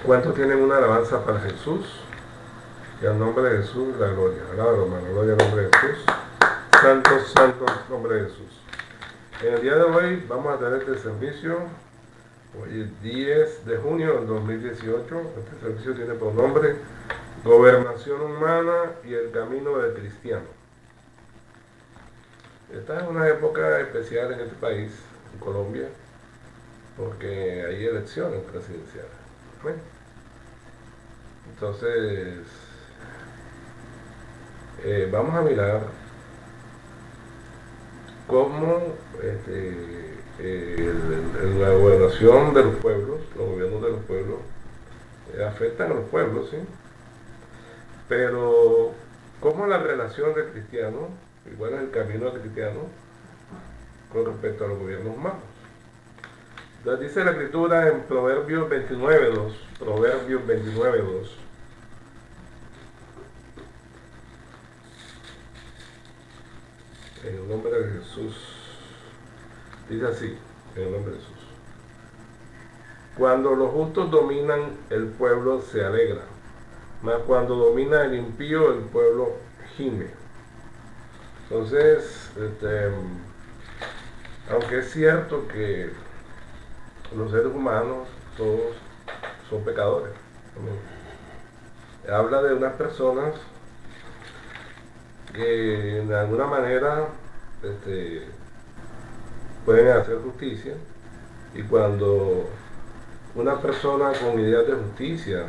¿Cuántos tienen una alabanza para Jesús? Y al nombre de Jesús la gloria. Alabado, hermano, gloria al nombre de Jesús. Santo, santo nombre de Jesús. En el día de hoy vamos a tener este servicio. Hoy es 10 de junio del 2018. Este servicio tiene por nombre Gobernación Humana y el Camino del Cristiano. Esta es una época especial en este país, en Colombia, porque hay elecciones presidenciales. ¿Ven? Entonces, vamos a mirar cómo la gobernación de los pueblos, los gobiernos de los pueblos, afectan a los pueblos, ¿sí? Pero cómo la relación del cristiano, igual es el camino del cristiano, con respecto a los gobiernos humanos. Entonces dice la Escritura en Proverbios 29:2, Proverbios 29:2. En el nombre de Jesús, dice así, en el nombre de Jesús. Cuando los justos dominan, el pueblo se alegra, mas cuando domina el impío, el pueblo gime. Entonces, aunque es cierto que los seres humanos todos son pecadores, habla de unas personas que de alguna manera pueden hacer justicia, y cuando una persona con ideas de justicia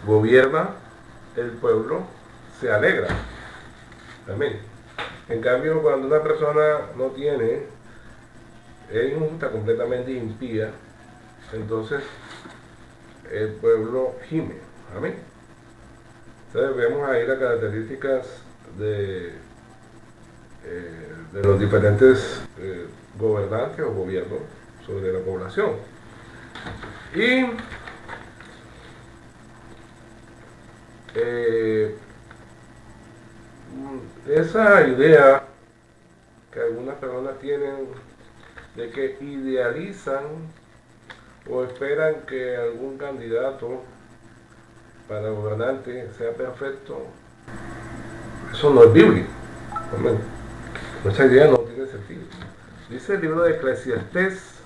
gobierna, el pueblo se alegra. Amén. En cambio, cuando una persona no tiene, es injusta, completamente impía, entonces el pueblo gime. Amén. Entonces vemos ahí las características de los diferentes gobernantes o gobiernos sobre la población. Y esa idea que algunas personas tienen de que idealizan o esperan que algún candidato para gobernante sea perfecto, eso no es bíblico. Amén. Esa idea no tiene sentido. Dice el libro de Eclesiastés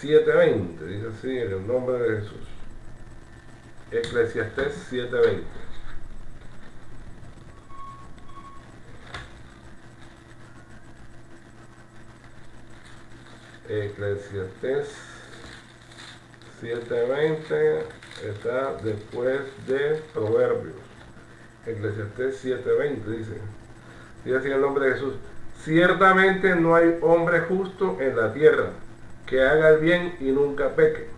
7:20, dice así en el nombre de Jesús. Eclesiastés 7:20. Eclesiastés 7:20 está después de Proverbios. Eclesiastés 7:20 dice así en el nombre de Jesús: ciertamente no hay hombre justo en la tierra que haga el bien y nunca peque.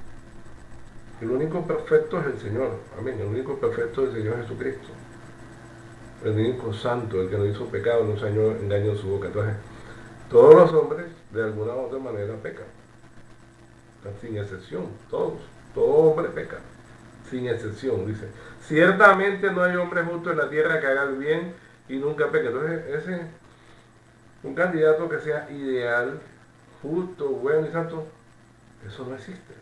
El único perfecto es el Señor. Amén. El único perfecto es el Señor Jesucristo. El único santo, el que no hizo pecado, no se engañó en su boca. Entonces, todos los hombres de alguna u otra manera pecan, sin excepción, todos, todo hombre peca, sin excepción. Dice, ciertamente no hay hombre justo en la tierra que haga el bien y nunca peque. Entonces, un candidato que sea ideal, justo, bueno y santo, eso no existe.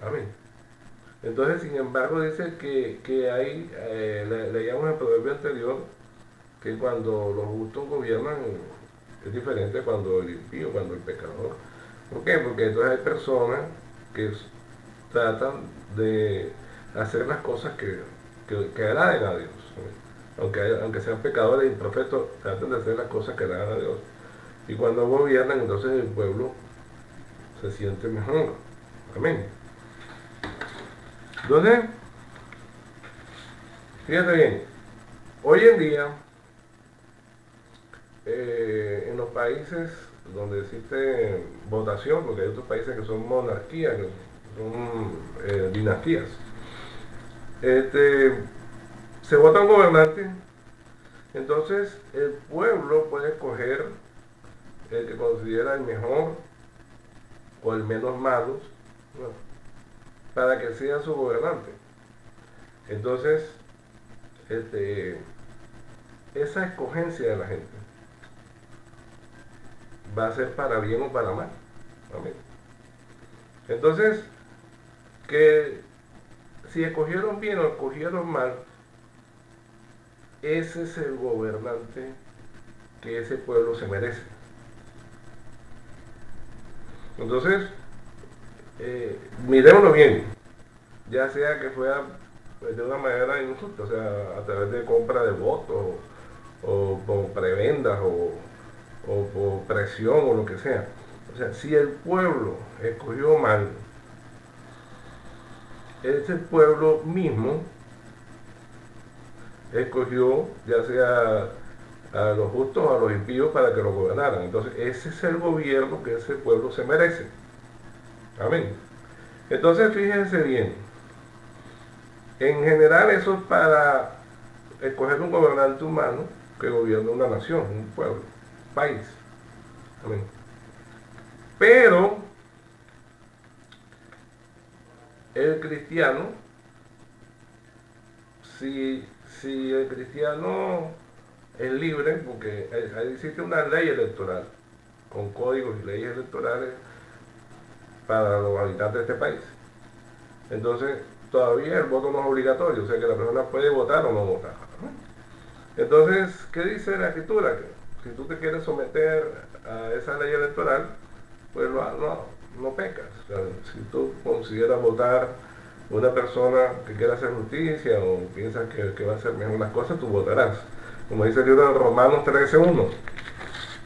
Amén. Entonces, sin embargo, dice que hay, leíamos en el proverbio anterior, que cuando los justos gobiernan es diferente cuando el impío, cuando el pecador. ¿Por qué? Porque entonces hay personas que tratan de hacer las cosas que agraden a Dios. Aunque sean pecadores y imperfectos, tratan de hacer las cosas que agradan a Dios. Y cuando gobiernan, entonces el pueblo se siente mejor. Amén. Entonces, fíjate bien, hoy en día, en los países donde existe votación, porque hay otros países que son monarquías, que son dinastías, se vota un gobernante, entonces el pueblo puede escoger el que considera el mejor o el menos malo, ¿no?, para que sea su gobernante. Entonces, esa escogencia de la gente va a ser para bien o para mal. Amén. Entonces, que si escogieron bien o escogieron mal, ese es el gobernante que ese pueblo se merece. Entonces, mirémoslo bien, ya sea que fuera de una manera injusta, o sea, a través de compra de votos, o por prebendas, o por presión, o lo que sea. O sea, si el pueblo escogió mal, ese pueblo mismo escogió ya sea a los justos o a los impíos para que lo gobernaran. Entonces, ese es el gobierno que ese pueblo se merece. Amén. Entonces, fíjense bien, en general eso es para escoger un gobernante humano que gobierne una nación, un pueblo, un país. Amén. Pero el cristiano, si el cristiano es libre, porque ahí existe una ley electoral, con códigos y leyes electorales para los habitantes de este país. Entonces, todavía el voto no es obligatorio, o sea que la persona puede votar o no votar. Entonces, ¿qué dice la escritura? Que si tú te quieres someter a esa ley electoral, pues no pecas. O sea, si tú consideras votar una persona que quiera hacer justicia o piensas que va a hacer mejor las cosas, tú votarás. Como dice el libro de Romanos 13.1.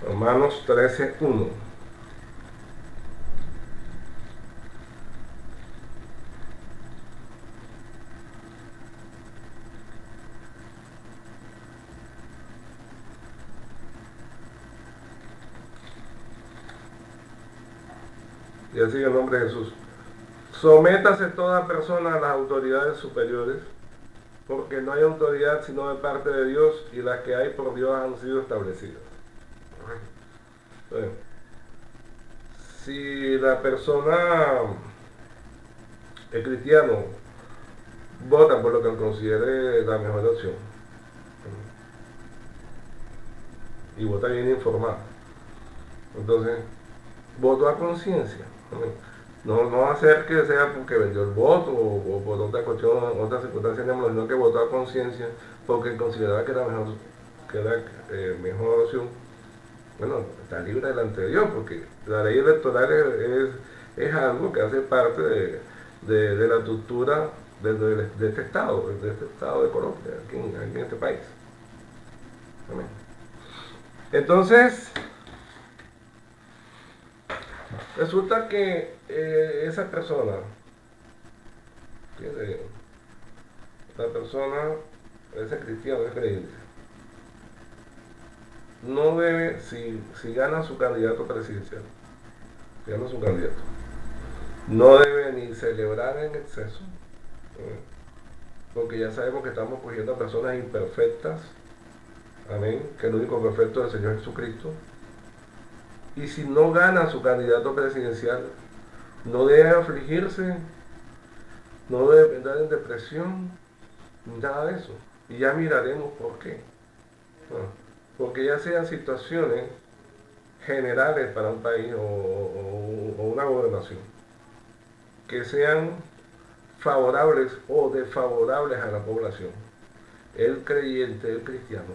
Romanos 13.1. Y así en el nombre de Jesús. Sométase toda persona a las autoridades superiores, porque no hay autoridad sino de parte de Dios, y las que hay por Dios han sido establecidas. Entonces, si la persona, el cristiano, vota por lo que considere la mejor opción, y vota bien informado, entonces, voto a conciencia. No va a ser que sea porque vendió el voto o por otra cuestión, otra circunstancia, sino que votó a conciencia porque consideraba que era mejor opción. Bueno, está libre delante de Dios, porque la ley electoral es algo que hace parte de la estructura de este estado de Colombia, aquí en este país. Amén. Entonces, resulta que esa persona, la persona, ese cristiano, ese creyente, no debe, si gana su candidato presidencial, si gana su candidato, no debe ni celebrar en exceso, porque ya sabemos que estamos cogiendo a personas imperfectas, amén, que el único perfecto es el Señor Jesucristo. Y si no gana su candidato presidencial, no debe afligirse, no debe entrar en depresión, nada de eso. Y ya miraremos por qué. Porque ya sean situaciones generales para un país o una gobernación, que sean favorables o desfavorables a la población. El creyente, el cristiano,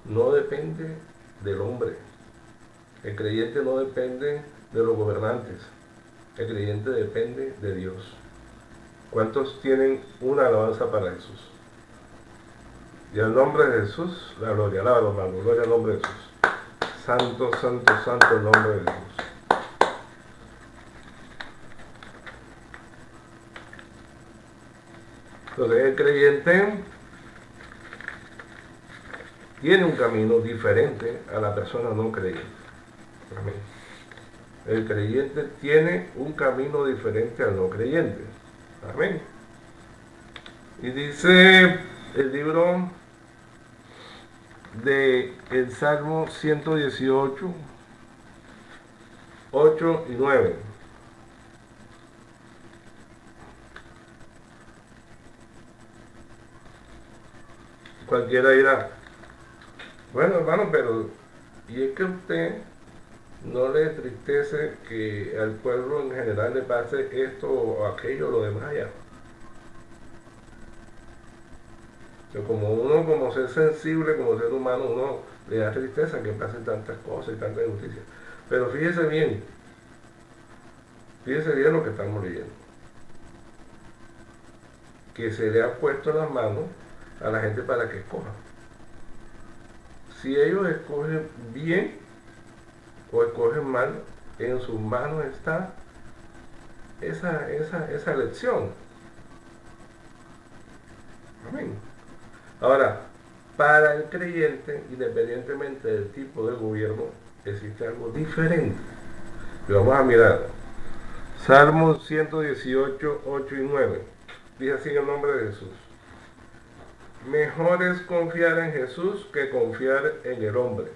no depende del hombre. El creyente no depende de los gobernantes. El creyente depende de Dios. ¿Cuántos tienen una alabanza para Jesús? Y al nombre de Jesús, la gloria. Alaba, hermano. Gloria al nombre de Jesús. Santo, santo, santo el nombre de Jesús. Entonces, el creyente tiene un camino diferente a la persona no creyente. Amén. El creyente tiene un camino diferente al no creyente. Amén. Y dice el libro de el Salmo 118, 8 y 9. Cualquiera dirá, bueno hermano, pero ¿y es que usted no le entristece que al pueblo en general le pase esto o aquello o lo demás allá. Pero como uno, como ser sensible, como ser humano, uno le da tristeza que pasen tantas cosas y tanta injusticia. Pero fíjese bien lo que estamos leyendo. Que se le ha puesto en las manos a la gente para que escoja. Si ellos escogen bien o escogen mal, en sus manos está esa elección. Amén. Ahora, para el creyente, independientemente del tipo de gobierno, existe algo diferente. Y vamos a mirar. Salmos 118, 8 y 9. Dice así en el nombre de Jesús. Mejor es confiar en Jesús que confiar en el hombre.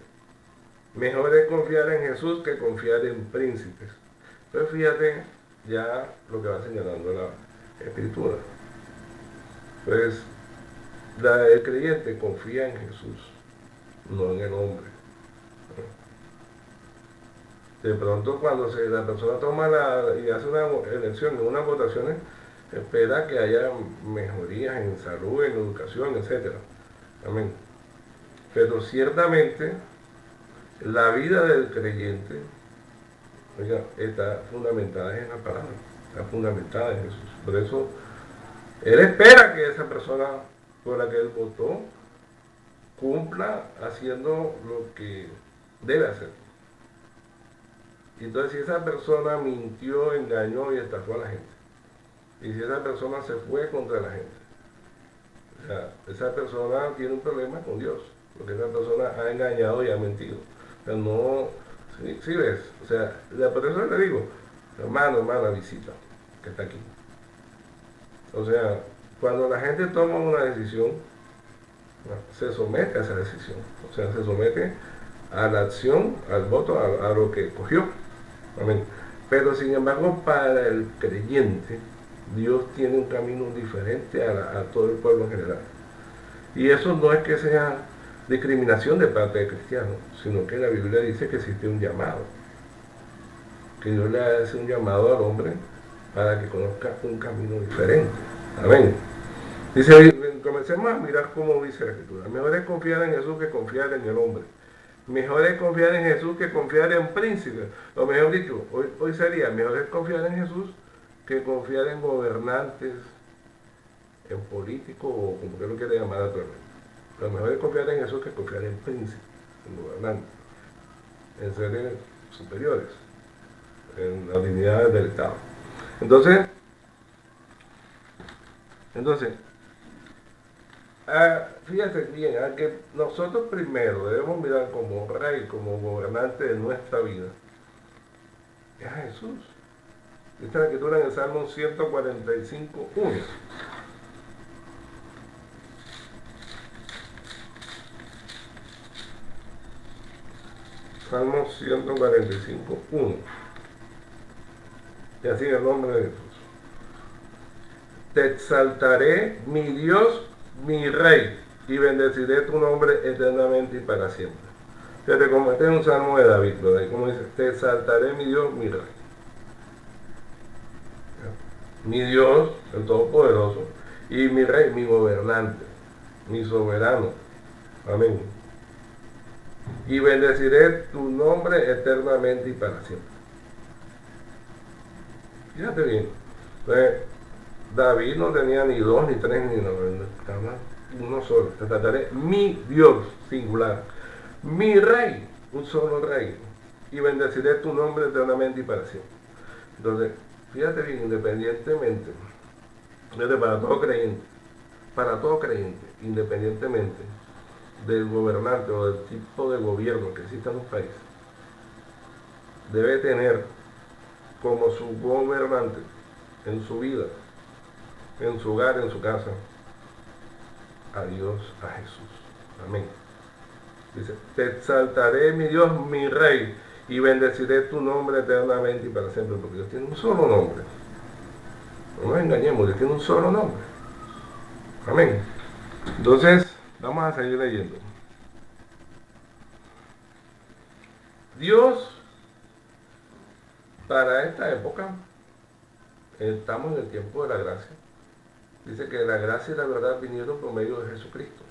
Mejor es confiar en Jesús que confiar en príncipes. Entonces fíjate ya lo que va señalando la Escritura. Pues el creyente confía en Jesús, no en el hombre. De pronto cuando la persona toma y hace una elección, en unas votaciones, espera que haya mejorías en salud, en educación, etc. Amén. Pero ciertamente la vida del creyente, oiga, está fundamentada en la palabra, está fundamentada en Jesús. Por eso él espera que esa persona por la que él votó cumpla haciendo lo que debe hacer. Entonces, si esa persona mintió, engañó y estafó a la gente, y si esa persona se fue contra la gente, o sea, esa persona tiene un problema con Dios, porque esa persona ha engañado y ha mentido. O sea, no, sí ves, o sea, por eso le digo, hermana, visita, que está aquí. O sea, cuando la gente toma una decisión, se somete a esa decisión, o sea, se somete a la acción, al voto, a lo que escogió. Amén. Pero sin embargo, para el creyente, Dios tiene un camino diferente a todo el pueblo en general. Y eso no es que sea discriminación de parte de cristianos, sino que la Biblia dice que existe un llamado. Que Dios le hace un llamado al hombre para que conozca un camino diferente. Amén. Dice, comencemos a mirar cómo dice la Escritura. Mejor es confiar en Jesús que confiar en el hombre. Mejor es confiar en Jesús que confiar en príncipes. O mejor dicho, hoy sería, mejor es confiar en Jesús que confiar en gobernantes, en políticos o como que lo quiere llamar actualmente. Lo mejor es confiar en Jesús que confiar en príncipes, en gobernantes, en seres superiores, en las dignidades del Estado. Entonces, fíjate bien, que nosotros primero debemos mirar como rey, como gobernante de nuestra vida, es a Jesús. Esta es la escritura en el Salmo 145, 1. Salmo 145, 1. Y así en el nombre de Jesús. Te exaltaré, mi Dios, mi Rey, y bendeciré tu nombre eternamente y para siempre. Fíjate como este es un salmo de David, ¿verdad? Como dice, te exaltaré, mi Dios, mi Rey. Mi Dios, el Todopoderoso, y mi Rey, mi gobernante, mi soberano. Amén. Y bendeciré tu nombre eternamente y para siempre. Fíjate bien. Entonces, David no tenía ni dos, ni tres, ni uno solo. Te trataré mi Dios, singular. Mi Rey, un solo Rey. Y bendeciré tu nombre eternamente y para siempre. Entonces, fíjate bien, independientemente, para todo creyente, independientemente del gobernante o del tipo de gobierno que exista en un país, debe tener como su gobernante en su vida, en su hogar, en su casa, a Dios, a Jesús. Amén. Dice, te exaltaré, mi Dios, mi Rey, y bendeciré tu nombre eternamente y para siempre, porque Dios tiene un solo nombre. No nos engañemos, Dios tiene un solo nombre. Amén. Entonces, vamos a seguir leyendo. Dios para esta época estamos en el tiempo de la gracia. Dice que la gracia y la verdad vinieron por medio de Jesucristo.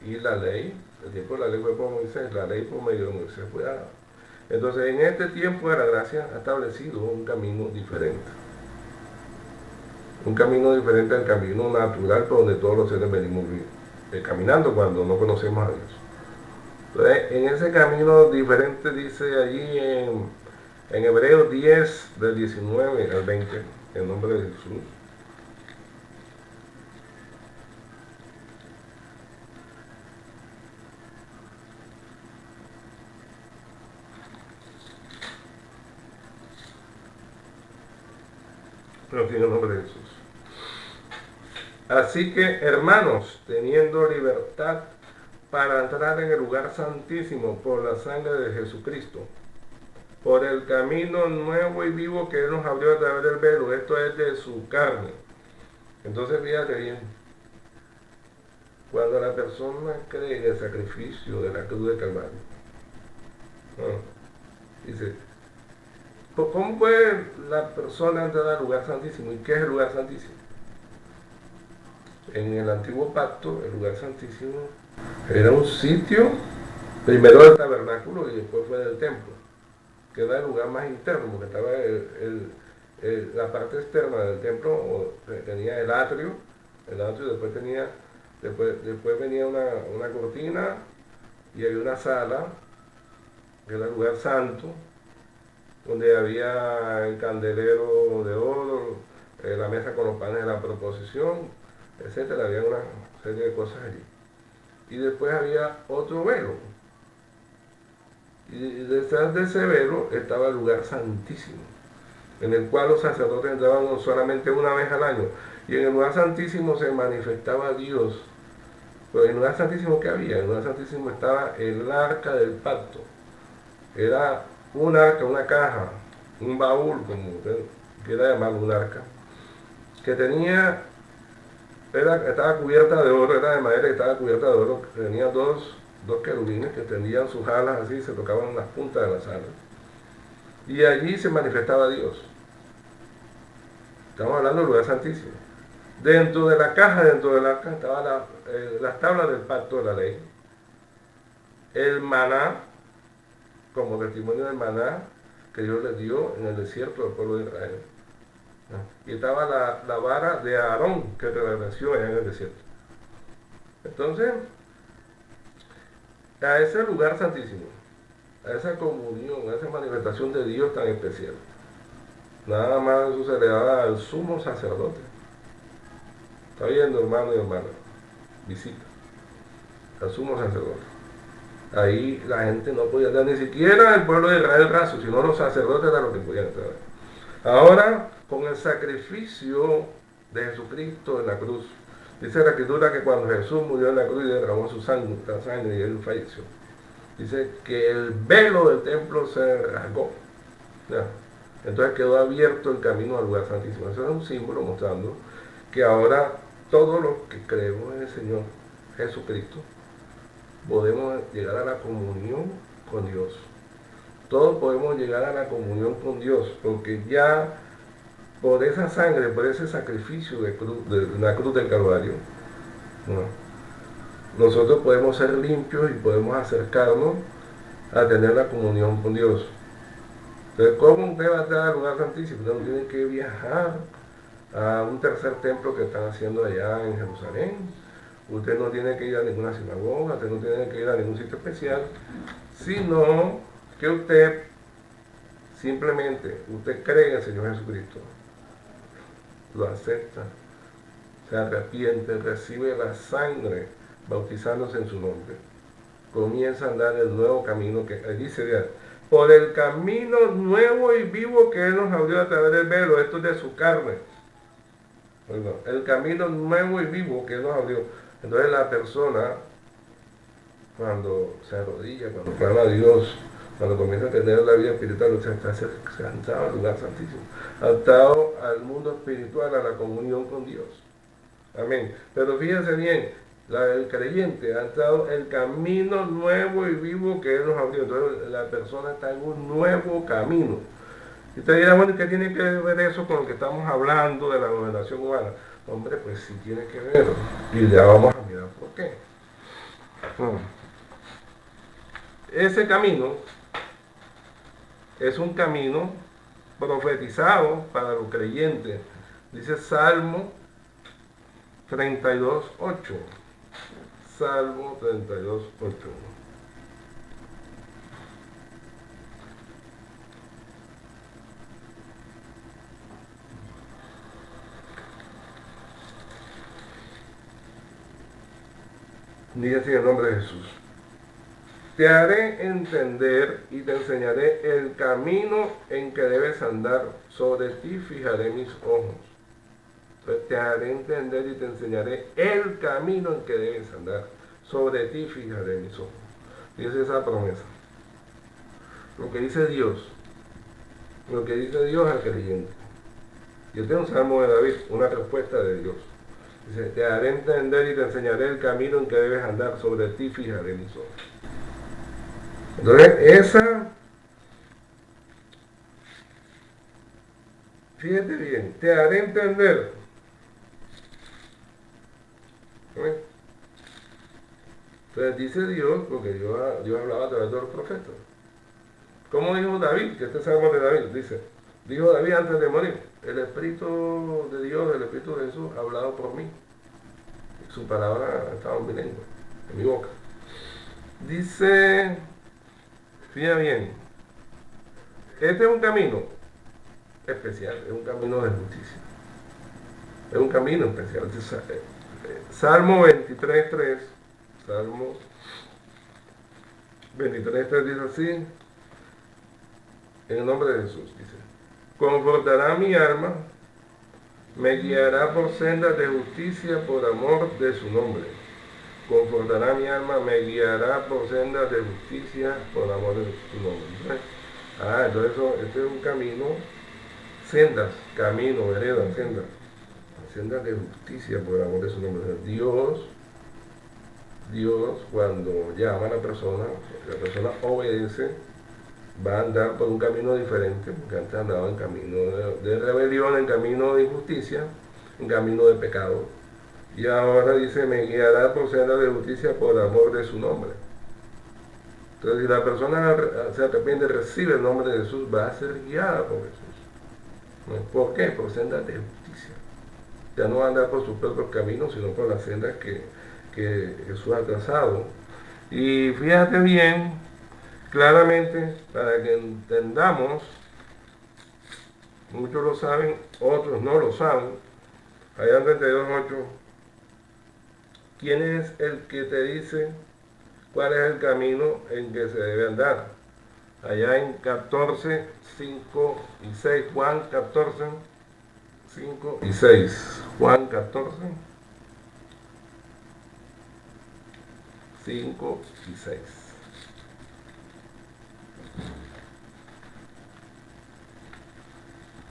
Y la ley, el tiempo de la ley fue por Moisés, la ley por medio de Moisés fue dada. Entonces en este tiempo de la gracia ha establecido un camino diferente. Un camino diferente al camino natural por donde todos los seres venimos caminando cuando no conocemos a Dios. Entonces en ese camino diferente dice allí en Hebreos 10, del 19 al 20, en nombre de Jesús. Pero tiene el nombre de Jesús. Así que, hermanos, teniendo libertad para entrar en el lugar santísimo por la sangre de Jesucristo, por el camino nuevo y vivo que Él nos abrió a través del velo, esto es de su carne. Entonces fíjate bien, cuando la persona cree en el sacrificio de la cruz de Calvario, dice, ¿cómo puede la persona entrar al lugar santísimo? ¿Y qué es el lugar santísimo? En el antiguo pacto, el lugar santísimo era un sitio, primero del tabernáculo y después fue del templo, que era el lugar más interno, porque estaba la parte externa del templo, tenía el atrio, después venía una cortina y había una sala, que era el lugar santo, donde había el candelero de oro, la mesa con los panes de la proposición, etcétera, había una serie de cosas allí. Y después había otro velo. Y detrás de ese velo estaba el lugar santísimo, en el cual los sacerdotes entraban solamente una vez al año. Y en el lugar santísimo se manifestaba Dios. Pero en el lugar santísimo, ¿qué había? En el lugar santísimo estaba el arca del pacto. Era un arca, una caja, un baúl, como usted quiera llamarlo, un arca, que estaba cubierta de oro, era de madera y estaba cubierta de oro, tenía dos querubines que tendían sus alas así, se tocaban las puntas de las alas. Y allí se manifestaba Dios. Estamos hablando del lugar santísimo. Dentro de la caja, dentro del arca, estaban las tablas del pacto de la ley, el maná, como testimonio del maná que Dios les dio en el desierto al pueblo de Israel. Y estaba la vara de Aarón que reverdeció allá en el desierto. Entonces, a ese lugar santísimo, a esa comunión, a esa manifestación de Dios tan especial, nada más eso se le daba al sumo sacerdote. Está viendo, hermano y hermana, visita al sumo sacerdote. Ahí la gente no podía entrar, ni siquiera el pueblo de Israel raso, sino los sacerdotes eran los que podían entrar. Ahora, con el sacrificio de Jesucristo en la cruz, dice la Escritura que cuando Jesús murió en la cruz y derramó su sangre y él falleció, dice que el velo del templo se rasgó. ¿Ya? Entonces quedó abierto el camino al lugar santísimo. Eso es un símbolo mostrando que ahora todos los que creemos en el Señor Jesucristo podemos llegar a la comunión con Dios. Todos podemos llegar a la comunión con Dios, porque ya por esa sangre, por ese sacrificio de la cruz del Calvario, nosotros podemos ser limpios y podemos acercarnos a tener la comunión con Dios. Entonces, ¿cómo usted va a entrar al lugar santísimo? Usted no tiene que viajar a un tercer templo que están haciendo allá en Jerusalén. Usted no tiene que ir a ninguna sinagoga, usted no tiene que ir a ningún sitio especial, sino que usted simplemente, usted cree en el Señor Jesucristo, lo acepta, se arrepiente, recibe la sangre bautizándose en su nombre, comienza a andar el nuevo camino que allí se ve, por el camino nuevo y vivo que Él nos abrió a través del velo, esto es de su carne. Perdón, el camino nuevo y vivo que Él nos abrió. Entonces la persona, cuando se arrodilla, cuando clama a Dios, cuando comienza a tener la vida espiritual, se está acercando al lugar santísimo, atado al mundo espiritual, a la comunión con Dios. Amén. Pero fíjense bien, el creyente ha entrado el camino nuevo y vivo que Él nos abrió. Entonces la persona está en un nuevo camino. Y te dirá, bueno, ¿y qué tiene que ver eso con lo que estamos hablando de la gobernación humana? Hombre, pues sí tiene que ver. Y ya vamos a mirar por qué. Ese camino es un camino profetizado para los creyentes. Dice Salmo 32:8. Salmo 32:8. Dice así en el nombre de Jesús. Te haré entender y te enseñaré el camino en que debes andar. Sobre ti fijaré mis ojos. Entonces te haré entender y te enseñaré el camino en que debes andar. Sobre ti fijaré mis ojos. Dice esa promesa. Lo que dice Dios. Lo que dice Dios al creyente. Y este es un salmo de David, una respuesta de Dios. Dice, te haré entender y te enseñaré el camino en que debes andar. Sobre ti fijaré mis ojos. Entonces, fíjate bien, te haré entender. Entonces dice Dios, porque Dios hablaba a través de los profetas. ¿Cómo dijo David? Que este salmo de David dice, dijo David antes de morir, el Espíritu de Dios, el Espíritu de Jesús ha hablado por mí. Su palabra estaba en mi lengua, en mi boca. Dice, fíjate bien, este es un camino especial, es un camino de justicia. Es un camino especial. Salmo 23:3. Salmo 23:3 dice así, en el nombre de Jesús, dice, confortará mi alma, me guiará por sendas de justicia por amor de su nombre. Confortará mi alma, me guiará por sendas de justicia por amor de su nombre. Entonces este es un camino, sendas, camino, vereda, sendas de justicia por amor de su nombre. Dios cuando llama a la persona obedece, va a andar por un camino diferente, porque antes andaba en camino de rebelión, en camino de injusticia, en camino de pecado. Y ahora dice, me guiará por senda de justicia por amor de su nombre. Entonces, si la persona se arrepiente, recibe el nombre de Jesús, va a ser guiada por Jesús. ¿Por qué? Por sendas de justicia. Ya no va a andar por sus propios caminos, sino por las sendas que Jesús ha trazado. Y fíjate bien, claramente, para que entendamos, muchos lo saben, otros no lo saben, allá en 32:8, ¿quién es el que te dice cuál es el camino en que se debe andar? Allá en 14:5 y 6, Juan 14:5 y 6, Juan 14:5 y 6.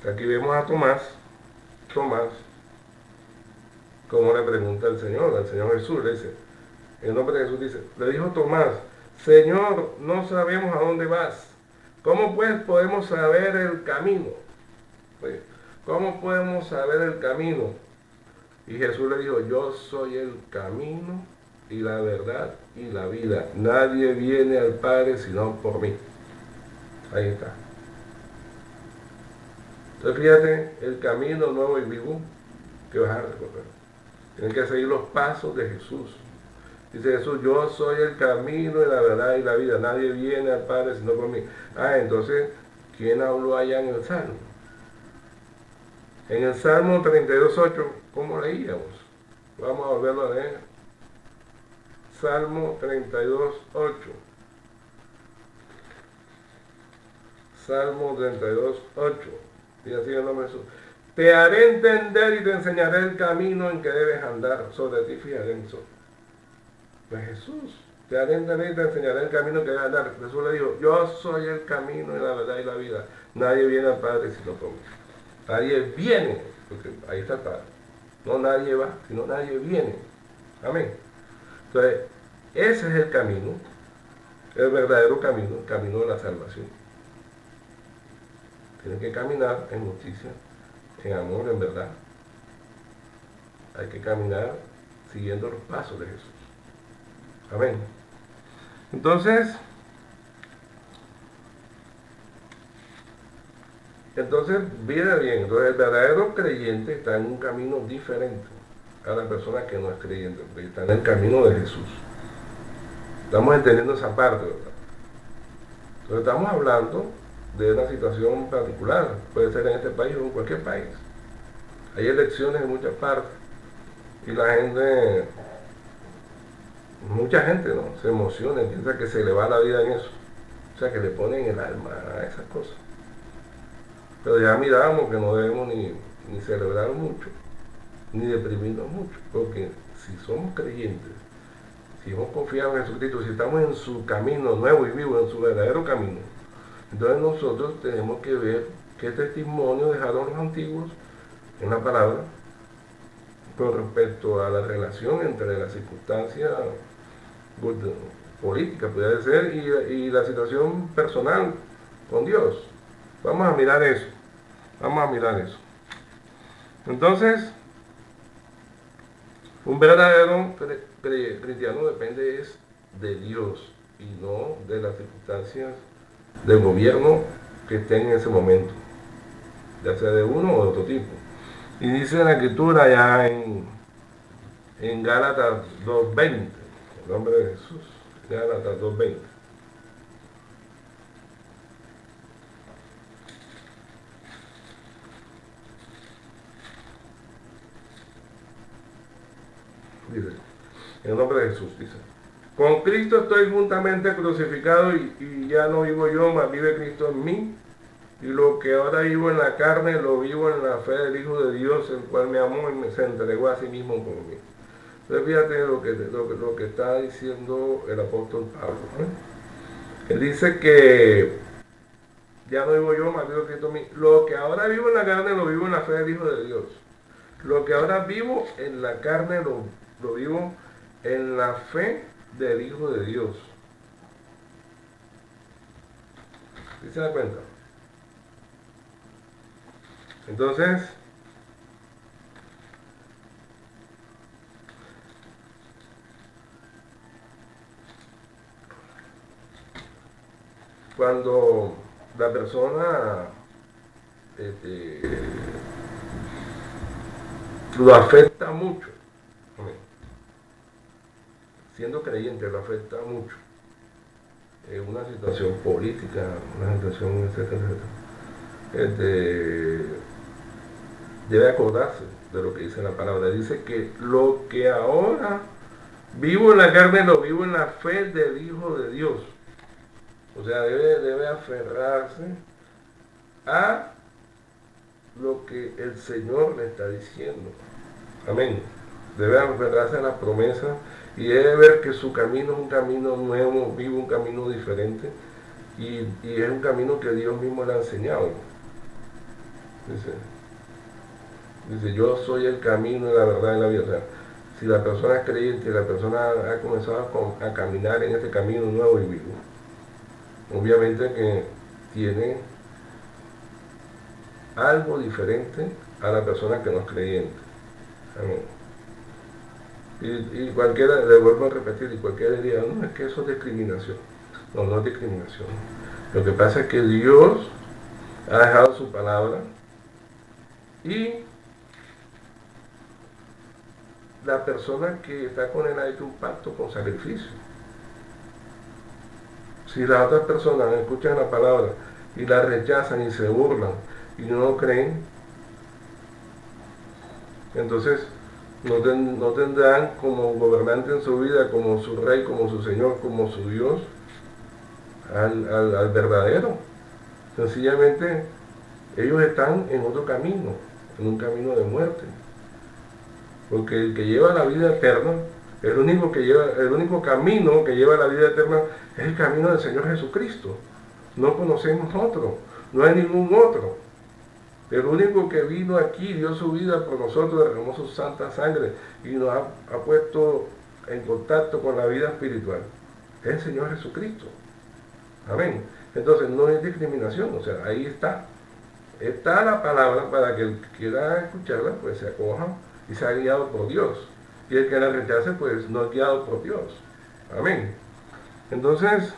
Aquí vemos a Tomás, como le pregunta al Señor Jesús, le dice, en nombre de Jesús dice, le dijo Tomás, Señor, no sabemos a dónde vas, ¿cómo pues podemos saber el camino? ¿Cómo podemos saber el camino? Y Jesús le dijo, yo soy el camino y la verdad y la vida. Nadie viene al Padre sino por mí. Ahí está. Entonces fíjate, el camino nuevo y vivo que vas a recorrer. Tienes que seguir los pasos de Jesús. Dice Jesús, yo soy el camino y la verdad y la vida. Nadie viene al Padre sino por mí. Entonces, ¿quién habló allá en el Salmo? En el Salmo 32:8, ¿cómo leíamos? Vamos a volverlo a leer. Salmo 32:8. Salmo 32:8. Y así en el nombre de Jesús. Te haré entender y te enseñaré el camino en que debes andar. Sobre ti fijaré mis ojos. Pues Jesús, te haré entender y te enseñaré el camino en que debes andar. Jesús le dijo, yo soy el camino y la verdad y la vida. Nadie viene al Padre sino por mí. Nadie viene, porque ahí está el Padre. No nadie va, sino nadie viene. Amén. Entonces, ese es el camino, el verdadero camino, el camino de la salvación. Tienen que caminar en justicia, en amor, en verdad. Hay que caminar siguiendo los pasos de Jesús. Amén. Entonces mira bien, entonces el verdadero creyente está en un camino diferente a la persona que no es creyente, porque está en el camino de Jesús. Estamos entendiendo esa parte, ¿verdad? Entonces estamos hablando de una situación particular, puede ser en este país o en cualquier país. Hay elecciones en muchas partes y la gente, mucha gente, ¿no?, se emociona y piensa que se le va la vida en eso. O sea, que le ponen el alma a esas cosas. Pero ya miramos que no debemos ni celebrar mucho, ni deprimirnos mucho, porque si somos creyentes, si hemos confiado en Jesucristo, si estamos en su camino nuevo y vivo, en su verdadero camino, entonces nosotros tenemos que ver qué testimonio dejaron los antiguos en la palabra con respecto a la relación entre la circunstancia política, puede ser, y la situación personal con Dios. Vamos a mirar eso. Entonces, un verdadero cristiano depende es de Dios y no de las circunstancias del gobierno que estén en ese momento, ya sea de uno o de otro tipo. Y dice la escritura ya en Gálatas 2:20, en el nombre de Jesús, Gálatas 2:20. Dice, en el nombre de Jesús, dice: con Cristo estoy juntamente crucificado y ya no vivo yo, mas vive Cristo en mí. Y lo que ahora vivo en la carne, lo vivo en la fe del Hijo de Dios, el cual me amó y se entregó a sí mismo por mí. Entonces fíjate lo que está diciendo el apóstol Pablo, ¿eh? Él dice que ya no vivo yo, mas vive Cristo en mí. Lo que ahora vivo en la carne, lo vivo en la fe del Hijo de Dios. Lo que ahora vivo en la carne, lo vivo en la fe del Hijo de Dios. ¿Sí se da cuenta? Entonces, cuando la persona lo afecta mucho, siendo creyente lo afecta mucho, una situación política, una situación, etcétera, debe acordarse de lo que dice la palabra. Dice que lo que ahora vivo en la carne, lo vivo en la fe del Hijo de Dios. O sea, debe aferrarse a lo que el Señor le está diciendo. Amén. Debe aferrarse a la promesa y debe ver que su camino es un camino nuevo, vive un camino diferente y es un camino que Dios mismo le ha enseñado. Dice, yo soy el camino, la verdad y la vida. O sea, si la persona es creyente, la persona ha comenzado a caminar en este camino nuevo y vivo, obviamente que tiene algo diferente a la persona que no es creyente. Amén. Y cualquiera, le vuelvo a repetir, y cualquiera diría, no, es que eso es discriminación. No, no es discriminación. Lo que pasa es que Dios ha dejado su palabra y la persona que está con él ha hecho un pacto con sacrificio. Si las otras personas escuchan la palabra y la rechazan y se burlan y no creen, entonces no tendrán como gobernante en su vida, como su rey, como su Señor, como su Dios, al verdadero. Sencillamente ellos están en otro camino, en un camino de muerte. Porque el que lleva la vida eterna, el único camino que lleva a la vida eterna es el camino del Señor Jesucristo. No conocemos otro, no hay ningún otro. El único que vino aquí, dio su vida por nosotros, derramó su santa sangre y nos ha puesto en contacto con la vida espiritual, es el Señor Jesucristo. Amén. Entonces no es discriminación, o sea, ahí está. está la palabra para que el que quiera escucharla, pues se acoja y sea guiado por Dios. Y el que la rechace, pues no es guiado por Dios. Amén. Entonces,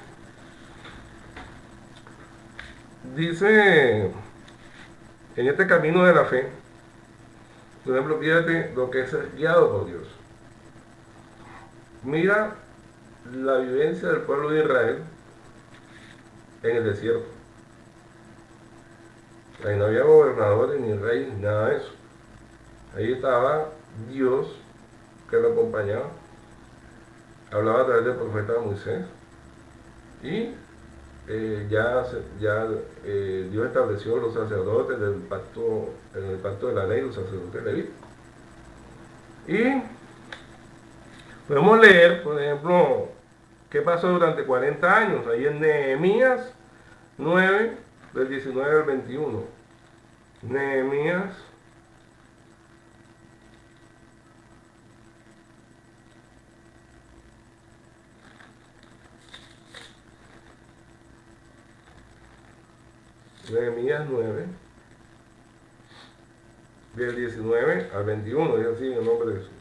dice, en este camino de la fe, por ejemplo, fíjate lo que es ser guiado por Dios. Mira la vivencia del pueblo de Israel en el desierto. Ahí no había gobernadores, ni reyes, ni nada de eso. Ahí estaba Dios que lo acompañaba. Hablaba a través del profeta Moisés. Y Dios estableció los sacerdotes en el pacto de la ley, los sacerdotes levíticos. Y podemos leer, por ejemplo, qué pasó durante 40 años, ahí en Nehemías 9, del 19 al 21. Nehemías 9, del 19 al 21, dice así en el nombre de Jesús.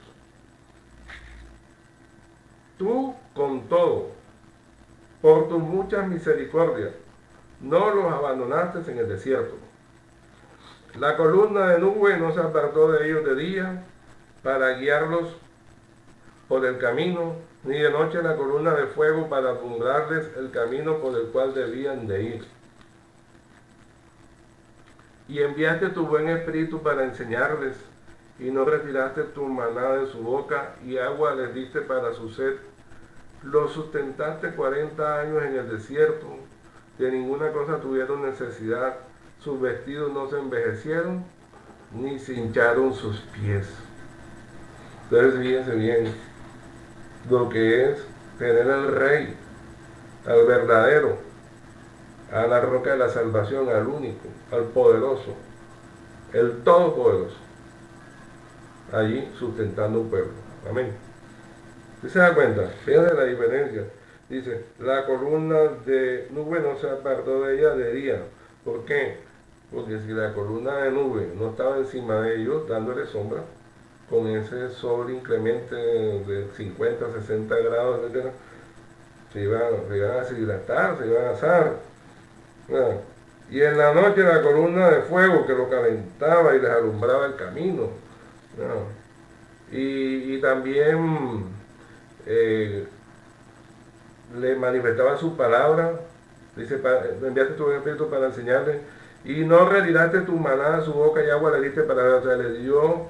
Tú con todo, por tus muchas misericordias, no los abandonaste en el desierto. La columna de nube no se apartó de ellos de día para guiarlos por el camino, ni de noche la columna de fuego para alumbrarles el camino por el cual debían de ir. Y enviaste tu buen espíritu para enseñarles, y no retiraste tu maná de su boca, y agua les diste para su sed. Los sustentaste 40 años en el desierto, de ninguna cosa tuvieron necesidad, sus vestidos no se envejecieron, ni se hincharon sus pies. Entonces fíjense bien lo que es tener al Rey, al verdadero, a la roca de la salvación, al único, al poderoso, el todopoderoso, allí sustentando un pueblo. Amén. ¿Usted se da cuenta? Fíjense la diferencia. Dice, la columna de nube no se apartó de ella de día. ¿Por qué? Porque si la columna de nube no estaba encima de ellos, dándole sombra, con ese sol inclemente de 50, 60 grados, etc., se iban a deshidratar, se iban a asar. Y en la noche la columna de fuego que lo calentaba y les alumbraba el camino. Y también le manifestaba su palabra. Dice, enviaste tu espíritu para enseñarle, y no retiraste tu maná de su boca, y agua le diste para, o sea, le dio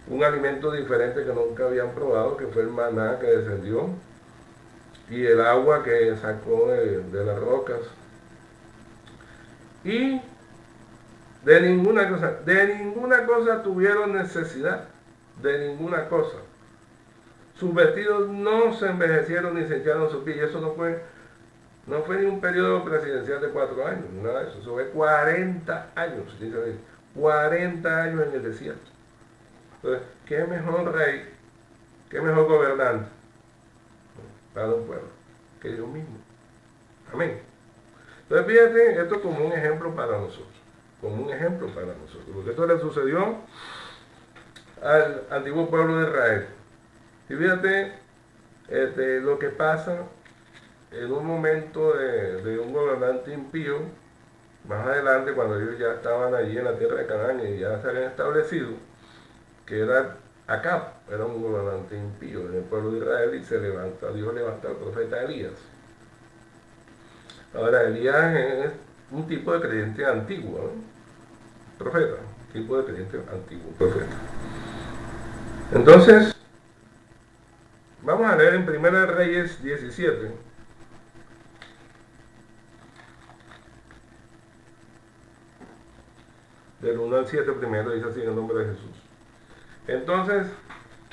un alimento diferente que nunca habían probado, que fue el maná que descendió, y el agua que sacó de las rocas. Y de ninguna cosa tuvieron necesidad, de ninguna cosa. Sus vestidos no se envejecieron ni se echaron sus pies. Y eso no fue ni un periodo presidencial de 4 años, nada de eso. Eso fue 40 años, dice ahí, 40 años en el desierto. Entonces, ¿qué mejor rey, qué mejor gobernante para un pueblo que Dios mismo? Amén. Entonces, fíjate, esto como un ejemplo para nosotros. Como un ejemplo para nosotros. Porque esto le sucedió al antiguo pueblo de Israel. Y fíjate lo que pasa en un momento de un gobernante impío, más adelante, cuando ellos ya estaban allí en la tierra de Canaán y ya se habían establecido, que era Acab, era un gobernante impío en el pueblo de Israel, y Dios levanta al profeta Elías. Ahora, Elías es un tipo de creyente antiguo, ¿no? Profeta, tipo de creyente antiguo, profeta. Entonces, vamos a leer en 1 Reyes 17. Del 1 al 7 primero, dice así en el nombre de Jesús. Entonces,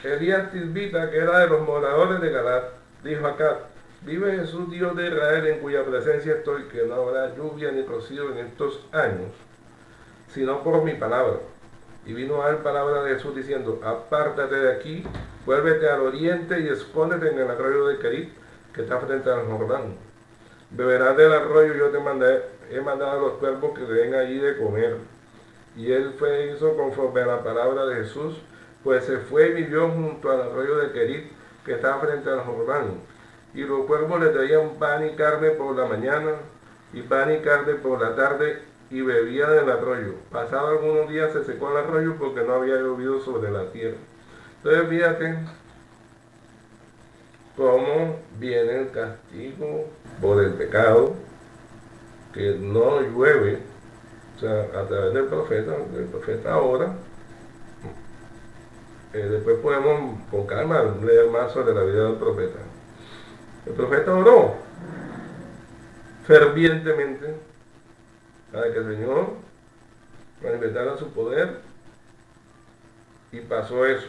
Elías Tisbita, que era de los moradores de Galaad, dijo a Acab: vive Jesús, Dios de Israel, en cuya presencia estoy, que no habrá lluvia ni rocío en estos años, sino por mi palabra. Y vino a él palabra de Jesús diciendo: apártate de aquí, vuélvete al oriente y escóndete en el arroyo de Kerit, que está frente al Jordán. Beberás del arroyo, yo he mandado a los cuervos que den allí de comer. Y él hizo conforme a la palabra de Jesús, pues se fue y vivió junto al arroyo de Querit, que estaba frente al Jordán. Y los cuervos le traían pan y carne por la mañana, y pan y carne por la tarde, y bebía del arroyo. Pasado algunos días se secó el arroyo porque no había llovido sobre la tierra. Entonces fíjate cómo viene el castigo por el pecado, que no llueve, o sea, a través del profeta ahora. Después podemos con calma leer más sobre la vida del profeta. El profeta oró fervientemente para que el Señor manifestara su poder, y pasó eso.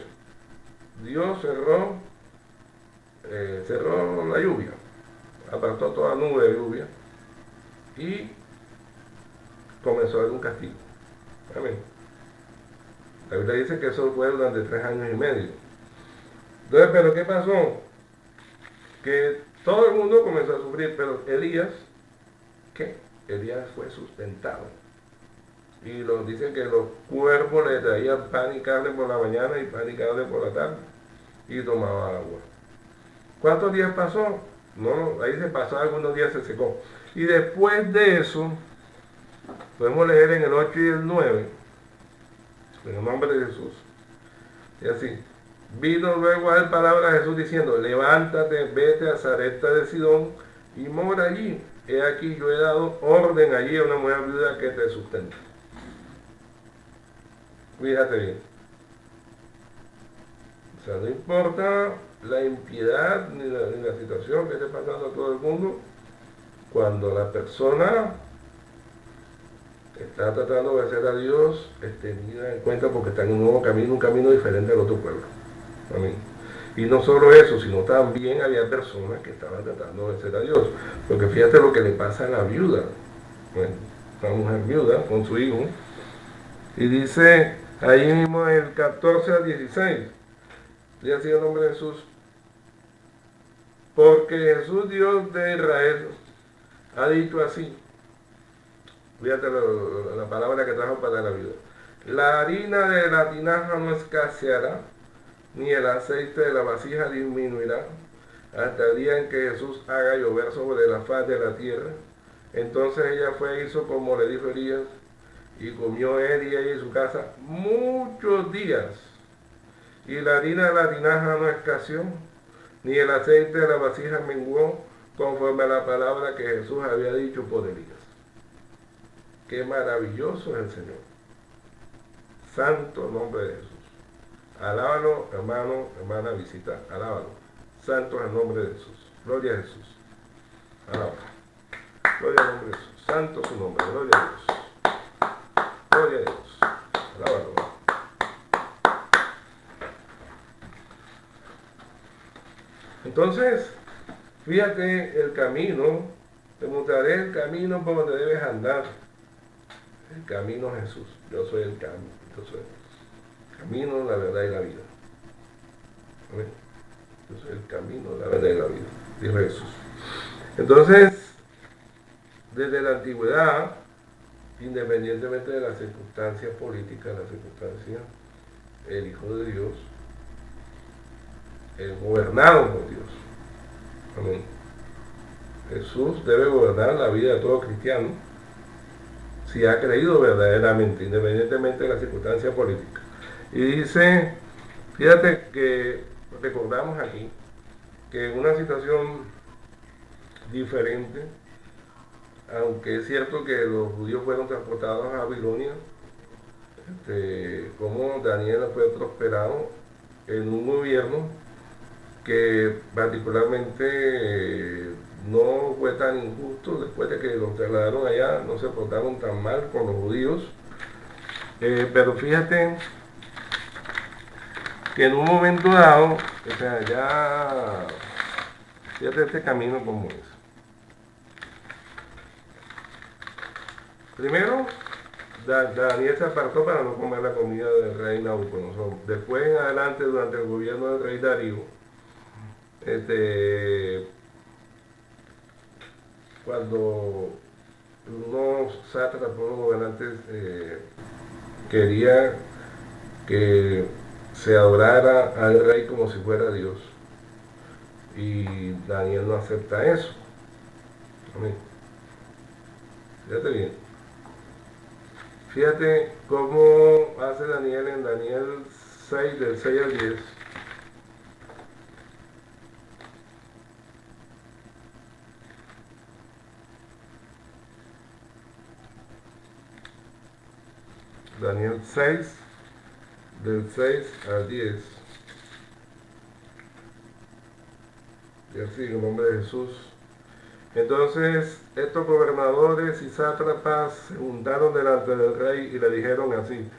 Dios cerró la lluvia, apartó toda nube de lluvia y comenzó a haber un castigo. Amén. La Biblia dice que eso fue durante 3 años y medio. Entonces, ¿pero qué pasó? Que todo el mundo comenzó a sufrir, pero Elías, ¿qué? Elías fue sustentado. Y dicen que los cuervos le traían pan y carne por la mañana y pan y carne por la tarde, y tomaba agua. ¿Cuántos días pasó? No, ahí se pasó, algunos días se secó. Y después de eso, podemos leer en el 8 y el 9, en el nombre de Jesús. Y así, vino luego a él palabra de Jesús diciendo, levántate, vete a Sarepta de Sidón y mora allí. He aquí, yo he dado orden allí a una mujer viuda que te sustente. Fíjate bien. O sea, no importa la impiedad ni la situación que esté pasando a todo el mundo, cuando la persona está tratando de obedecer a Dios, es tenida en cuenta porque está en un nuevo camino, un camino diferente al otro pueblo. Amén. Y no solo eso, sino también había personas que estaban tratando de obedecer a Dios. Porque fíjate lo que le pasa a la viuda. Bueno, una mujer viuda con su hijo. Y dice ahí mismo el 14 al 16, dice así el nombre de Jesús. Porque Jesús, Dios de Israel, ha dicho así. Fíjate la palabra que trajo para la vida. La harina de la tinaja no escaseará, ni el aceite de la vasija disminuirá, hasta el día en que Jesús haga llover sobre la faz de la tierra. Entonces ella fue e hizo como le dijo Elías, y comió él y ella y su casa muchos días. Y la harina de la tinaja no escaseó, ni el aceite de la vasija menguó, conforme a la palabra que Jesús había dicho por Elías. Qué maravilloso es el Señor. Santo nombre de Jesús. Alábalo, hermano, hermana, visita. Alábalo. Santo es el nombre de Jesús. Gloria a Jesús. Alábalo. Gloria al nombre de Jesús. Santo su nombre. Gloria a Dios. Gloria a Dios. Alábalo. Entonces, fíjate el camino. Te mostraré el camino por donde debes andar. El camino es Jesús. Yo soy el camino. Yo soy el camino, la verdad y la vida. Amén. Yo soy el camino, la verdad y la vida. Dijo Jesús. Entonces, desde la antigüedad, independientemente de las circunstancias políticas, las circunstancias, el Hijo de Dios, el gobernado por Dios. Amén. Jesús debe gobernar la vida de todo cristiano, si ha creído verdaderamente, independientemente de las circunstancias políticas. Y dice, fíjate que recordamos aquí que en una situación diferente, aunque es cierto que los judíos fueron transportados a Babilonia, como Daniel fue prosperado en un gobierno que particularmente no fue tan injusto. Después de que los trasladaron allá, no se portaron tan mal con los judíos. Pero fíjate que en un momento dado, o sea, ya, fíjate este camino como es. Primero, Daniel se apartó para no comer la comida del rey Nabucodonosor. Después en adelante, durante el gobierno del rey Darío, cuando unos sátrapas, unos gobernantes quería que se adorara al rey como si fuera Dios. Y Daniel no acepta eso. Amén. Fíjate bien. Fíjate cómo hace Daniel en Daniel 6, del 6 al 10. Daniel 6, del 6 al 10. Y así, en el nombre de Jesús. Entonces estos gobernadores y sátrapas se juntaron delante del rey y le dijeron así: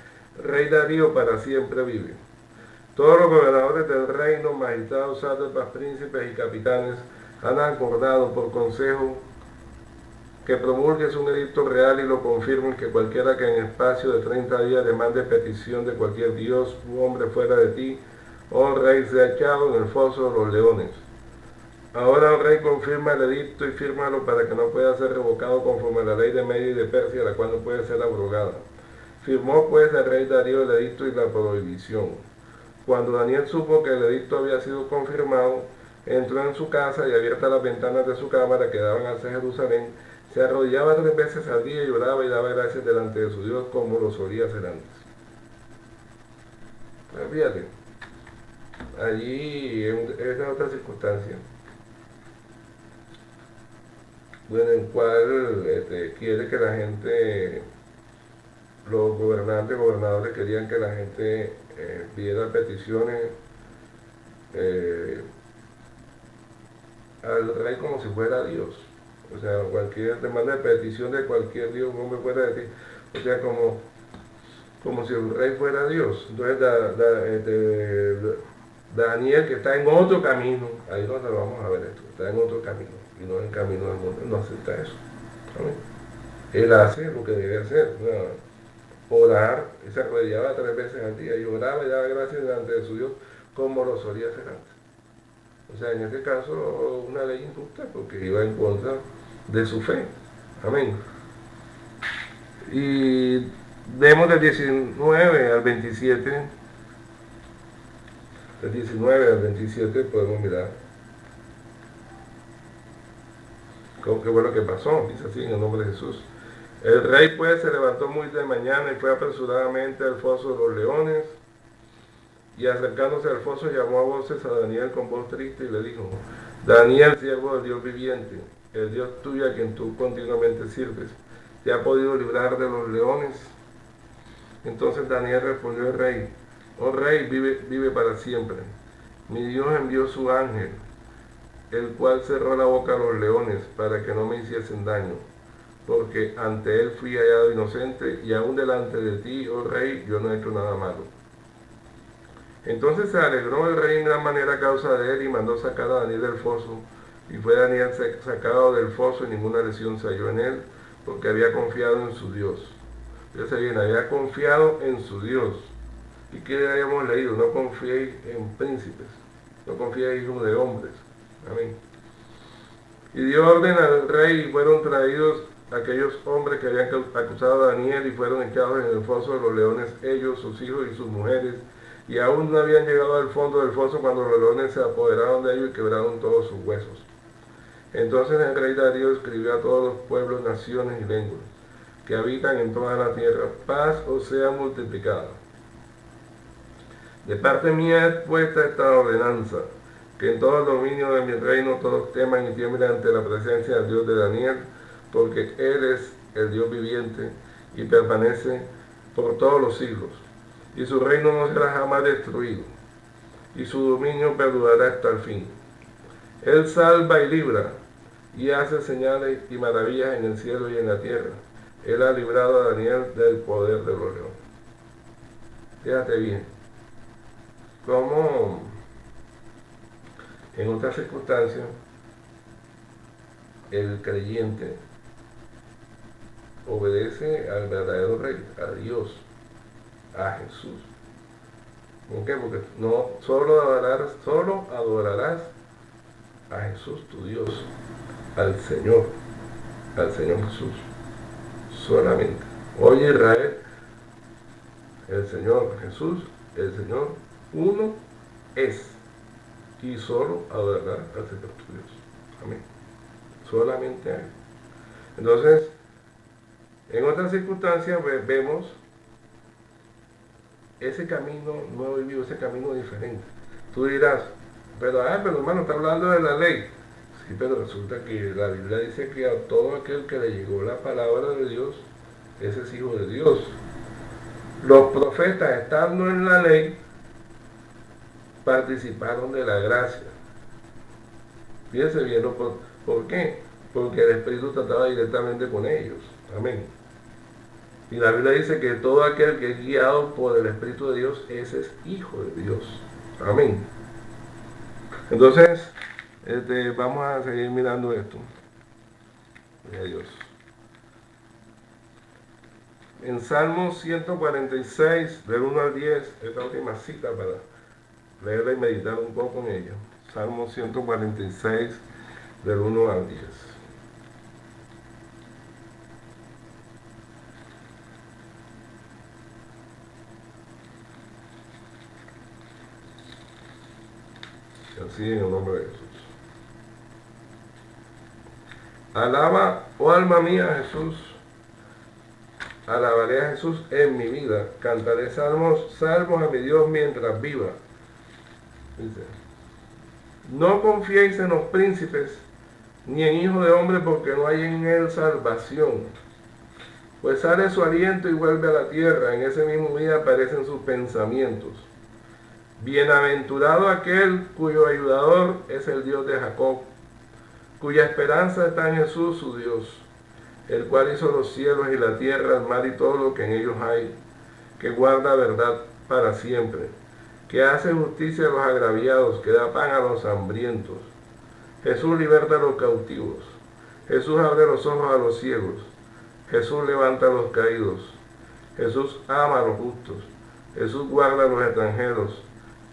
Rey Darío para siempre vive. Todos los gobernadores del reino, magistrados, sátrapas, príncipes y capitanes han acordado por consejo que promulgues un edicto real y lo confirmen, que cualquiera que en espacio de 30 días demande petición de cualquier dios u hombre fuera de ti, oh rey, sea echado en el foso de los leones. Ahora, oh rey, confirma el edicto y fírmalo para que no pueda ser revocado conforme a la ley de Media y de Persia, la cual no puede ser abrogada. Firmó pues el rey Darío el edicto y la prohibición. Cuando Daniel supo que el edicto había sido confirmado, entró en su casa y, abiertas las ventanas de su cámara que daban hacia Jerusalén, se arrodillaba 3 veces al día y lloraba y daba gracias delante de su Dios como lo solía hacer antes. Pues fíjate, allí es otra circunstancia, bueno, en cual quiere que la gente, los gobernadores querían que la gente pidiera peticiones al rey como si fuera Dios. O sea, cualquier demanda de petición de cualquier Dios, un hombre fuera de ti. O sea, como si el rey fuera Dios. Entonces Daniel, que está en otro camino, ahí es donde vamos a ver esto, está en otro camino y no en el camino del mundo, no acepta eso. ¿Amén? Él hace lo que debe hacer, ¿no? Orar, y se arrodillaba 3 veces al día y oraba y daba gracias delante de su Dios como lo solía hacer antes. O sea, en este caso, una ley injusta porque iba en contra de su fe. Amén. Y vemos del 19 al 27. Del 19 al 27 podemos mirar qué fue lo que pasó. Dice así, en el nombre de Jesús. El rey pues se levantó muy de mañana y fue apresuradamente al foso de los leones, y acercándose al foso llamó a voces a Daniel con voz triste y le dijo: Daniel, siervo del Dios viviente, el Dios tuyo a quien tú continuamente sirves, ¿te ha podido librar de los leones? Entonces Daniel respondió al rey: Oh rey, vive para siempre. Mi Dios envió su ángel, el cual cerró la boca a los leones para que no me hiciesen daño, porque ante él fui hallado inocente, y aún delante de ti, oh rey, yo no he hecho nada malo. Entonces se alegró el rey en gran manera a causa de él y mandó sacar a Daniel del foso. Y fue Daniel sacado del foso y ninguna lesión se halló en él, porque había confiado en su Dios. Fíjense bien, había confiado en su Dios. ¿Y qué habíamos leído? No confiéis en príncipes, no confiéis en de hombres. Amén. Y dio orden al rey y fueron traídos aquellos hombres que habían acusado a Daniel y fueron echados en el foso de los leones, ellos, sus hijos y sus mujeres. Y aún no habían llegado al fondo del foso cuando los leones se apoderaron de ellos y quebraron todos sus huesos. Entonces el rey Darío escribió a todos los pueblos, naciones y lenguas que habitan en toda la tierra: paz os sea multiplicada. De parte mía es puesta esta ordenanza, que en todo el dominio de mi reino todos teman y tiemblen ante la presencia del Dios de Daniel, porque Él es el Dios viviente y permanece por todos los siglos. Y su reino no será jamás destruido, y su dominio perdurará hasta el fin. Él salva y libra, y hace señales y maravillas en el cielo y en la tierra. Él ha librado a Daniel del poder de los leones. Fíjate bien, como en otras circunstancias el creyente obedece al verdadero rey, a Dios, a Jesús. ¿Por qué? Porque no solo adorarás a Jesús tu Dios, al Señor Jesús, solamente. Oye Israel, el Señor Jesús, el Señor uno es. Y solo adorará al Señor tu Dios. Amén. Solamente a Él. Entonces, en otras circunstancias vemos ese camino nuevo y vivo, ese camino diferente. Tú dirás, pero hermano, está hablando de la ley. Sí, pero resulta que la Biblia dice que a todo aquel que le llegó la palabra de Dios, ese es hijo de Dios. Los profetas, estando en la ley, participaron de la gracia. Fíjense bien, ¿por qué? Porque el Espíritu trataba directamente con ellos. Amén. Y la Biblia dice que todo aquel que es guiado por el Espíritu de Dios, ese es hijo de Dios. Amén. Entonces, vamos a seguir mirando esto. Dios. En Salmos 146, del 1 al 10, esta última cita para leerla y meditar un poco en ella. Salmos 146, del 1 al 10. Así en el nombre de Jesús. Alaba, oh alma mía, a Jesús. Alabaré a Jesús en mi vida. Cantaré salmos a mi Dios mientras viva. Dice, no confiéis en los príncipes, ni en hijo de hombre, porque no hay en él salvación. Pues sale su aliento y vuelve a la tierra. En ese mismo día aparecen sus pensamientos. Bienaventurado aquel cuyo ayudador es el Dios de Jacob, cuya esperanza está en Jesús su Dios, el cual hizo los cielos y la tierra, el mar y todo lo que en ellos hay, que guarda verdad para siempre, que hace justicia a los agraviados, que da pan a los hambrientos. Jesús liberta a los cautivos. Jesús abre los ojos a los ciegos. Jesús levanta a los caídos. Jesús ama a los justos. Jesús guarda a los extranjeros.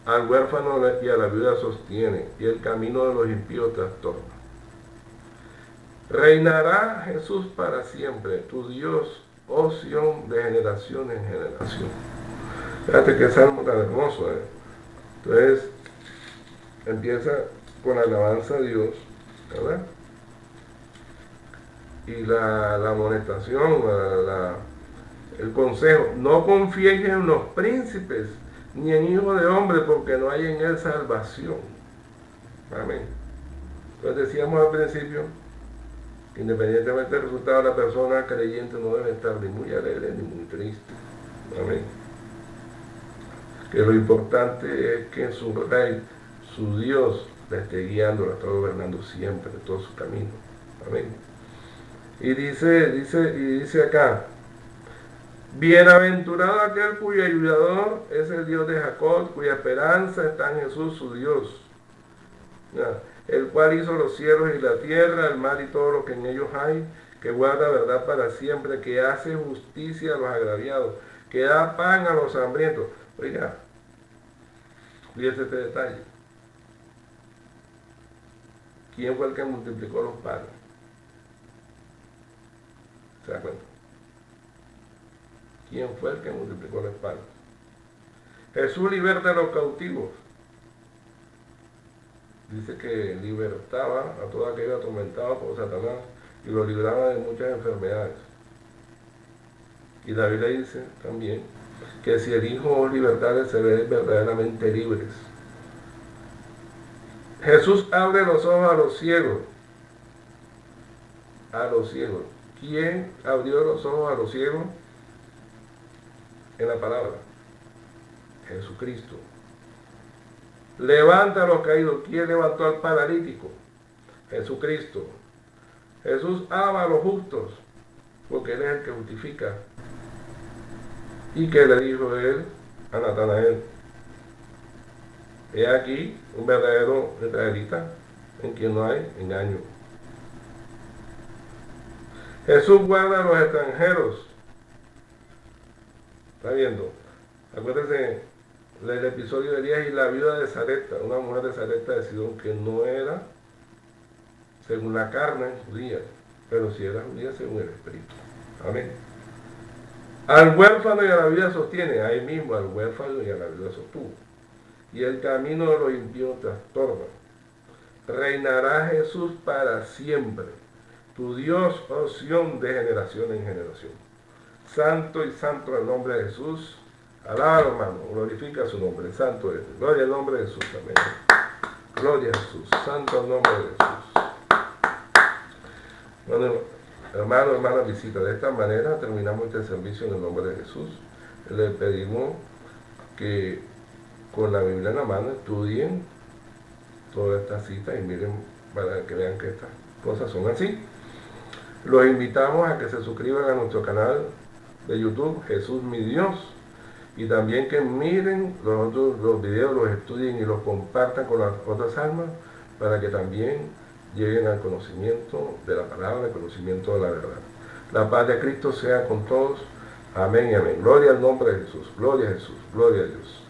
Al huérfano y a la viuda sostiene, y el camino de los impíos trastorna. Reinará Jesús para siempre, tu Dios, oh Sión, de generación en generación. Fíjate qué salmo tan hermoso, ¿eh? Entonces, empieza con la alabanza a Dios, ¿verdad? Y la amonestación, el consejo, no confíes en los príncipes, ni en hijo de hombre, porque no hay en él salvación. Amén. Entonces decíamos al principio, independientemente del resultado, la persona creyente no debe estar ni muy alegre ni muy triste. Amén. Que lo importante es que su rey, su Dios, la esté guiando, la esté gobernando siempre, de todo su camino. Amén. Y dice acá, bienaventurado aquel cuyo ayudador es el Dios de Jacob, cuya esperanza está en Jesús su Dios, el cual hizo los cielos y la tierra, el mar y todo lo que en ellos hay, que guarda verdad para siempre, que hace justicia a los agraviados, que da pan a los hambrientos. Oiga, fíjese este detalle. ¿Quién fue el que multiplicó los panes? ¿Se da cuenta? ¿Quién fue el que multiplicó los panes? Jesús liberta a los cautivos. Dice que libertaba a todo aquello atormentado por Satanás y lo libraba de muchas enfermedades. Y la Biblia dice también que si el Hijo os libertare, seréis verdaderamente libres. Jesús abre los ojos a los ciegos. A los ciegos. ¿Quién abrió los ojos a los ciegos? En la palabra. Jesucristo. Levanta a los caídos. ¿Quién levantó al paralítico? Jesucristo. Jesús ama a los justos, porque Él es el que justifica. ¿Y qué le dijo Él a Natanael? He aquí un verdadero israelita en quien no hay engaño. Jesús guarda a los extranjeros. ¿Está viendo? Acuérdense del episodio de Elías y la viuda de Sarepta, una mujer de Sarepta de Sidón que no era según la carne judía, pero sí era judía según el Espíritu. Amén. Al huérfano y a la viuda sostiene, ahí mismo al huérfano y a la viuda sostuvo. Y el camino de los impíos trastorna. Reinará Jesús para siempre. Tu Dios, oh Sión, de generación en generación. Santo y santo el nombre de Jesús. Alaba, hermano, glorifica su nombre. Santo es. Gloria al nombre de Jesús también. Gloria a Jesús. Santo el nombre de Jesús. Bueno, hermano, hermana, visita. De esta manera terminamos este servicio en el nombre de Jesús. Le pedimos que con la Biblia en la mano estudien toda esta cita y miren para que vean que estas cosas son así. Los invitamos a que se suscriban a nuestro canal de YouTube, Jesús mi Dios, y también que miren los videos, los estudien y los compartan con las otras almas para que también lleguen al conocimiento de la palabra, al conocimiento de la verdad. La paz de Cristo sea con todos. Amén y amén. Gloria al nombre de Jesús. Gloria a Jesús. Gloria a Dios.